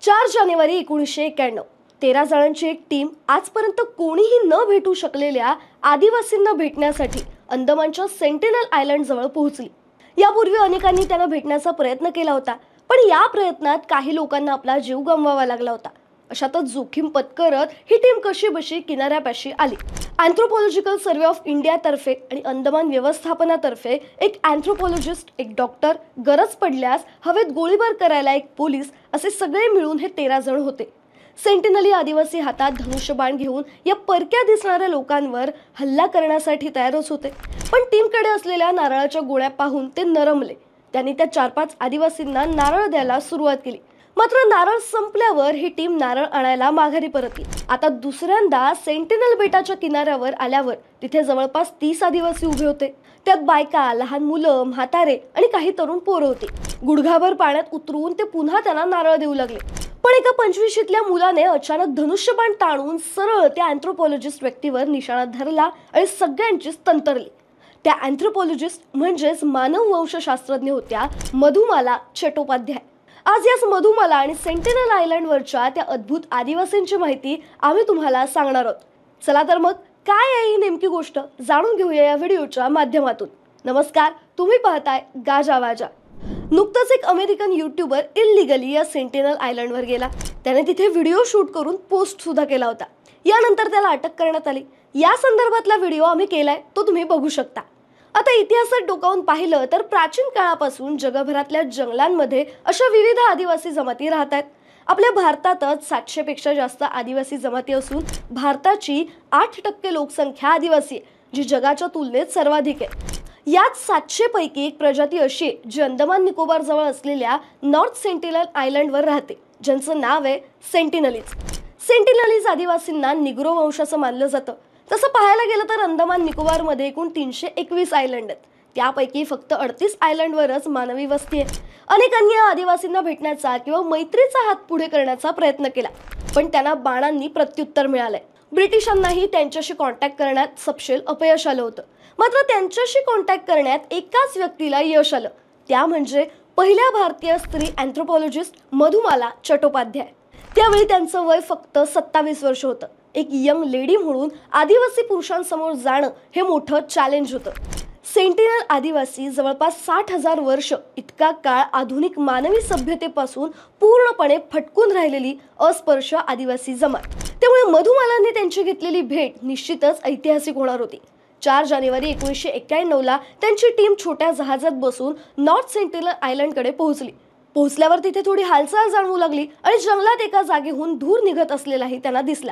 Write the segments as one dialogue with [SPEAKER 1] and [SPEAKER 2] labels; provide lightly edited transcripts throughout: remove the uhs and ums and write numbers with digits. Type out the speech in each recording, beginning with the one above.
[SPEAKER 1] 4 जानेवारी 1991 13 जणांची एक टीम आजपर्यंत कोणीही न भेटू शकलेल्या आदिवासींना भेटण्यासाठी अंदमानच्या सेंटिनल आयलंड जवळ पोहोचली। यापूर्वी अनेकांनी त्यांना भेटण्याचा प्रयत्न केला होता, पण या प्रयत्नात काही लोकांना आपला जीव गमवावा लागला होता। अशातच जोखीम पत्करत ही टीम कशीबशी किनाऱ्यापाशी आली। अँथ्रोपॉलॉजिकल सर्वे ऑफ इंडिया तर्फे आणि अंदमान व्यवस्थापनातर्फे एक अँथ्रोपॉलॉजिस्ट, एक डॉक्टर, गरज पडल्यास हवेत गोळीबार करायला एक पोलीस, असे सगळे मिळून हे 13 जण होते। सेंटिनली आदिवासी हातात धनुष्यबाण घेऊन या परक्या दिसणाऱ्या लोकांवर हल्ला करण्यासाठी तयारच होते, पण टीमकडे असलेल्या नारळाच्या गोळ्या पाहून ते नरमले। त्यांनी त्या 4-5 आदिवासींना नारळ द्यायला सुरुवात केली, मात्र नारळ संपल्यावर ही टीम नारळ आणायला माघारी परतली। आता दुसऱ्यांदा सेंटिनल बेटाच्या किनाऱ्यावर आल्यावर तिथे जवळपास 30 आदिवासी उभे होते। त्यात बायका, लहान मुलं, म्हातारे आणि काही तरुण पोरं होती। गुडघाभर पाण्यात उतरून ते पुन्हा त्यांना नारळ देऊ लागले, पण एका 25शीतल्या मुलाने अचानक धनुष्यबाण ताणून सरळ त्या अँथ्रोपॉलॉजिस्ट व्यक्तीवर निशाणा धरला आणि सगळ्यांचीच तंतरली। त्या अँथ्रोपॉलॉजिस्ट म्हणजेच मानववंशशास्त्रज्ञ होत्या मधुमाला चट्टोपाध्याय। आज याच मधुमाला आणि सेंटिनल आयलंडवरच्या त्या अद्भुत आदिवासींची माहिती आम्ही तुम्हाला सांगणार आहोत। चला तर मग काय आहे ही नेमकी गोष्ट जाणून घेऊया या व्हिडिओच्या माध्यमातून। नमस्कार, तुम्ही पाहताय गाजावाजा। नुकताच एक अमेरिकन यूट्यूबर इल्लीगली या सेंटिनल आयलंडवर गेला। त्याने तिथे व्हिडिओ शूट करून पोस्ट सुद्धा केला होता। यानंतर त्याला अटक करण्यात आली। या संदर्भातला व्हिडिओ आम्ही केलाय, तो तुम्ही बघू शकता। आता इतिहासात डोकावून पाहिलं तर प्राचीन काळापासून जगभरातल्या जंगलांमध्ये अशा विविध आदिवासी जमाती राहत आहेत। आपल्या भारतातच 700 पेक्षा जास्त आदिवासी जमाती असून भारताची 8% लोकसंख्या आदिवासी आहे, जी जगाच्या तुलनेत सर्वाधिक आहे। यात 700 पैकी एक प्रजाती अशी आहे जी अंदमान निकोबार जवळ असलेल्या नॉर्थ सेंटिनल आयलंडवर राहते, ज्यांचं नाव आहे सेंटिनलीज। सेंटिनलीज आदिवासींना निग्रो वंशाचं मानलं जातं। तसं पाहायला गेलं तर अंदमान निकोबारमध्ये एकूण 321 आयलंड आहेत, त्यापैकी फक्त 38 आयलंडवरच मानवी वस्ती आहे। अनेकांनी या आदिवासींना भेटण्याचा किंवा मैत्रीचा हात पुढे करण्याचा प्रयत्न केला, पण त्यांना बाणांनी प्रत्युत्तर मिळालंय। ब्रिटिशांनाही त्यांच्याशी कॉन्टॅक्ट करण्यात सपशेल अपयश आलं होतं, मात्र त्यांच्याशी कॉन्टॅक्ट करण्यात एकाच व्यक्तीला यश आलं, त्या म्हणजे पहिल्या भारतीय स्त्री अँथ्रोपॉलॉजिस्ट मधुमाला चट्टोपाध्याय। त्यावेळी त्यांचं वय फक्त 27 वर्ष होतं। एक यंग लेडी म्हणून आदिवासी पुरुषांसमोर जाणं हे मोठं चॅलेंज होतं। सेंटिनल आदिवासी जवळपास 60,000 वर्ष इतका काळ आधुनिक मानवी सभ्यतेपासून पूर्णपणे फटकून राहिलेली अस्पर्श आदिवासी जमात। त्यामुळे मधुमालांनी त्यांची घेतलेली भेट निश्चितच ऐतिहासिक होणार होती। 4 जानेवारी 1991ला त्यांची टीम छोट्या जहाजात बसून नॉर्थ सेंटिनल आयलंडकडे पोहोचली। पोहोचल्यावर तिथे थोडी हालचाल जाणवू लागली आणि जंगलात एका जागेहून धूर निघत असलेलाही त्यांना दिसला।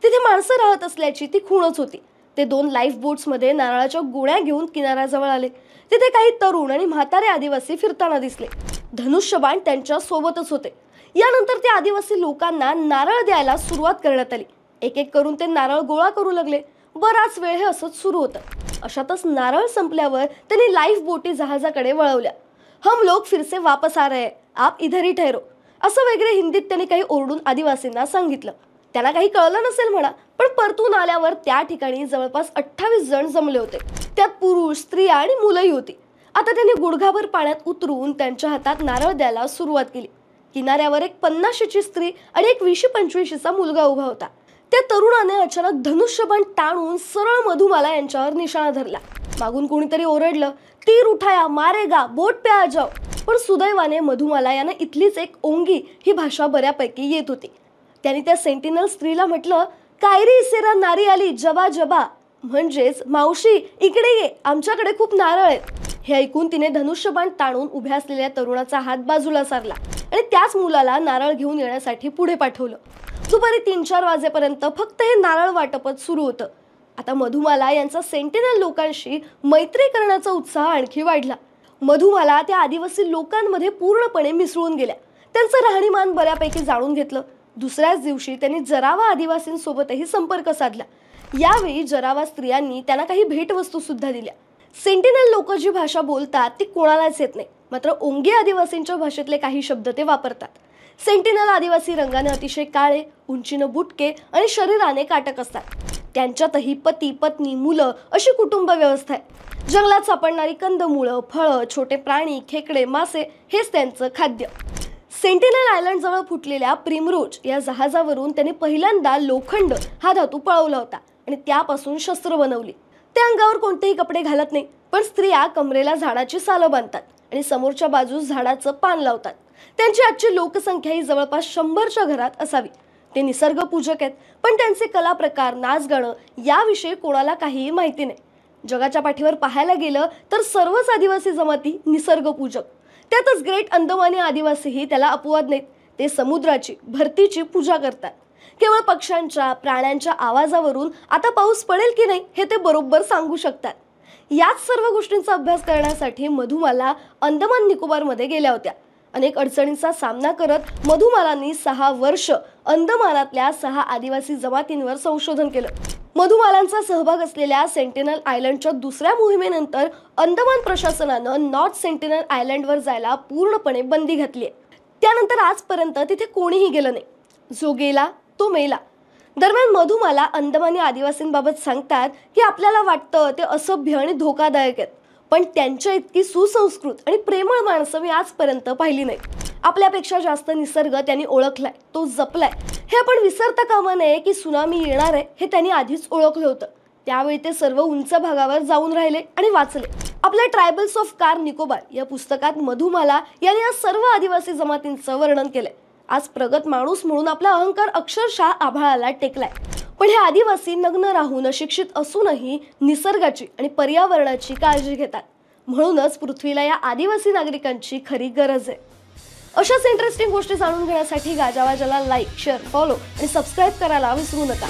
[SPEAKER 1] तिथे माणसं राहत असल्याची ती खूणच होती। ते 2 लाईफ बोट्समध्ये नारळाच्या गोळ्या घेऊन किनाऱ्याजवळ आले। तिथे काही तरुण आणि म्हातारे आदिवासी फिरताना दिसले। धनुष्यबाण त्यांच्या सोबतच होते। यानंतर त्या आदिवासी लोकांना नारळ द्यायला सुरुवात करण्यात आली। एक एक करून ते नारळ गोळा करू लागले। बराच वेळ हे असंच सुरू होतं। अशातच नारळ संपल्यावर त्यांनी लाईफ बोटी जहाजाकडे वळवल्या। हम लोग फिर से वापस आ रहे हैं, आप इधर ही ठहरो, असं वगैरे हिंदीत त्यांनी काही ओरडून आदिवासींना सांगितलं। त्यांना काही कळलं नसेल म्हणा, पण परतून आल्यावर त्या ठिकाणी जवळपास 28 जण जमले होते। त्यात पुरुष, स्त्रिया आणि मुलंही होती। आता त्यांनी गुडघाभर पाण्यात उतरून त्यांच्या हातात नारळ द्यायला सुरुवात केली। किनाऱ्यावर एक 50शीची स्त्री आणि एक 20-25चा मुलगा उभा होता। त्या तरुणाने अचानक धनुष्यबाण ताणून सरळ मधुमाला यांच्यावर निशाणा धरला। मागून कोणीतरी ओरडलं, तीर उठाया, मारेगा, बोट पे आ जाओ। पण सुदैवाने मधुमाला यांना इथलीच एक ओंगी ही भाषा बऱ्यापैकी येत होती। त्यांनी त्या सेंटिनल स्त्रीला म्हटलं, कायरी सेरा नारी आली जबा जबा, म्हणजेच मावशी इकडे ये, आमच्याकडे खूप नारळ आहेत। हे ऐकून तिने धनुष्यबाण ताणून उभ्या असलेल्या तरुणाचा हात बाजूला सारला आणि त्याच मुलाला नारळ घेऊन येण्यासाठी पुढे पाठवलं। दुपारी 3-4 वाजेपर्यंत फक्त हे नारळ वाटपच सुरू होतं। आता मधुमाला यांचा सेंटिनल लोकांशी मैत्री करण्याचा उत्साह आणखी वाढला। मधुमाला त्या आदिवासी लोकांमध्ये पूर्णपणे मिसळून गेल्या। त्यांचं राहणीमान बऱ्यापैकी जाणून घेतलं। दुसऱ्याच दिवशी त्यांनी जरावा आदिवासींसोबतही संपर्क साधला। यावेळी जरावा स्त्रियांनी त्यांना काही भेटवस्तू सुद्धा दिल्या। सेंटिनल लोक जी भाषा बोलतात ती कोणालाच येत नाही, मात्र ओंगी आदिवासींच्या भाषेतले काही शब्द ते वापरतात। सेंटिनल आदिवासी रंगाने अतिशय काळे, उंचीनं बुटके आणि शरीराने काटक असतात। त्यांच्यातही पती, पत्नी, मुलं अशी कुटुंब व्यवस्था आहे। जंगलात सापडणारी कंदमुळं, फळं, छोटे प्राणी, खेकडे, मासे हेच त्यांचं खाद्य। सेंटिनल आयलंड जवळ फुटलेल्या प्रिमरोज या जहाजावरून त्यांनी पहिल्यांदा लोखंड हा धातू पळवला होता आणि त्यापासून शस्त्र बनवली. ते अंगावर कोणतेही कपडे घालत नाही, पण स्त्रिया कमरेला झाडाची सालं बांधतात आणि समोरच्या बाजूस झाडाचं पान लावतात. त्यांची आजची लोकसंख्या ही जवळपास 100च्या घरात असावी. ते निसर्गपूजक आहेत, पण त्यांचे कला प्रकार, नाच गाणं याविषयी कोणाला काहीही माहिती नाही. जगाच्या पाठीवर पाहायला गेलं तर सर्वच आदिवासी जमाती निसर्गपूजक. त्यातच ग्रेट अंदमानी आदिवासीही त्याला अपवाद नाहीत. ते समुद्राची, भरतीची पूजा करतात. केवळ पक्ष्यांच्या, प्राण्यांच्या आवाजावरून आता पाऊस पडेल की नाही हे ते बरोबर सांगू शकतात. याच सर्व गोष्टींचा अभ्यास करण्यासाठी मधुमाला अंदमान निकोबारमध्ये गेल्या होत्या. अनेक अडचणींचा सामना करत मधुमालांनी 6 वर्ष अंदमानातल्या 6 आदिवासी जमातींवर संशोधन केलं. मधुमालांचा सहभाग असलेल्या सेंटिनल आयलंडच्या दुसऱ्या मोहिमेनंतर अंदमान प्रशासनानं नॉर्थ सेंटिनल आयलंडवर जायला पूर्णपणे बंदी घातली आहे. त्यानंतर आजपर्यंत तिथे कोणीही गेलं नाही. जो गेला तो मेला. दरम्यान मधुमाला अंदमानी आदिवासींबाबत सांगतात की आपल्याला वाटतं ते असभ्य आणि धोकादायक आहेत, पण त्यांच्या इतकी सुसंस्कृत आणि प्रेमळ माणसं मी आजपर्यंत पाहिली नाही. आपल्यापेक्षा जास्त निसर्ग त्यांनी ओळखलाय, तो जपलाय. हे आपण विसरता कामा नये की सुनामी येणार आहे हे त्यांनी आधीच ओळखलं होतं. त्यावेळी ते सर्व उंच भागावर जाऊन राहिले आणि वाचले. आपल्या ट्रायबल्स ऑफ कार निकोबार या पुस्तकात मधुमाला यांनी या सर्व आदिवासी जमातींचं वर्णन केलंय. आज प्रगत माणूस म्हणून आपला अहंकार अक्षरशः आभाळाला टेकलाय. पण हे आदिवासी नग्न राहून अशिक्षित असूनही निसर्गाची आणि पर्यावरणाची काळजी घेतात. म्हणूनच पृथ्वीला या आदिवासी नागरिकांची खरी गरज आहे. अशाच इंटरेस्टिंग गोष्टी जाणून घेण्यासाठी गाजावाजाला लाईक, शेअर, फॉलो आणि सबस्क्राईब करायला विसरू नका.